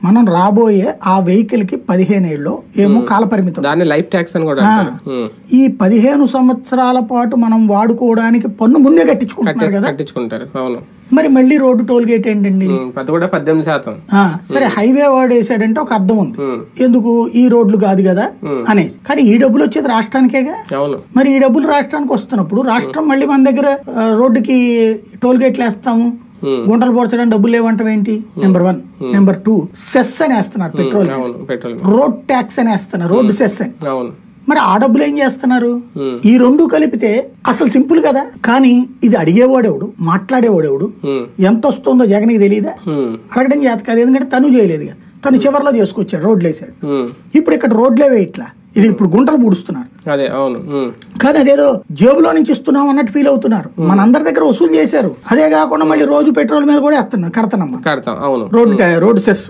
మనం రాబోయే ఆ వెహికల్ కి 15 ఏళ్ళు ఏమో కాల పరిమితం, దాన్ని లైఫ్ ట్యాక్స్ అని కూడా ఈ 15 సంవత్సరాల పాటు మనం వాడుకోవడానికి పన్ను ముందే కట్టించుకుంటున్నారు కదా. కట్టించుకుంటారు. అవును. మరి మళ్ళీ రోడ్డు టోల్ గేట్ ఏంటండి? అది కూడా 18%. సరే హైవే వాడేసాడంటే ఒక అర్థం ఉంది, ఎందుకు ఈ రోడ్లు కాదు కదా అనేసి. కానీ ఈ డబ్బులు వచ్చేది రాష్ట్రానికేగా. మరి ఈ డబ్బులు రాష్ట్రానికి వస్తున్నప్పుడు రాష్ట్రం మళ్ళీ మన దగ్గర రోడ్డుకి టోల్ గేట్లు వేస్తాము, గుంటలు పోర్చడానికి డబ్బులు లేవంటాం ఏంటి? నెంబర్ 1. నెంబర్ 2, సెస్ అని వేస్తున్నారు పెట్రోల్, రోడ్ ట్యాక్స్ అని వేస్తున్నారు, రోడ్డు సెస్ అని. మరి ఆ డబ్బులు ఏం చేస్తున్నారు? ఈ రెండు కలిపితే అసలు సింపుల్ కదా. కానీ ఇది అడిగేవాడెవడు, మాట్లాడేవాడెవడు, ఎంత వస్తుందో జగన్కి తెలియదా? అడగడం చేత కాదు, ఎందుకంటే తను చేయలేదుగా. తను చివరిలో చేసుకొచ్చాడు, రోడ్లు వేసాడు. ఇప్పుడు ఇక్కడ రోడ్లే వేయట్లా, ఇది ఇప్పుడు గుంటలు పూడుస్తున్నారు. కానీ అదేదో జేబులో నుంచి ఇస్తున్నాం అన్నట్టు ఫీల్ అవుతున్నారు. మన అందరి దగ్గర వసూలు చేశారు. అదే కాకుండా మళ్ళీ రోజు పెట్రోల్ మీద కూడా వేస్తున్నాం, కడతాం రోడ్డు సెస్.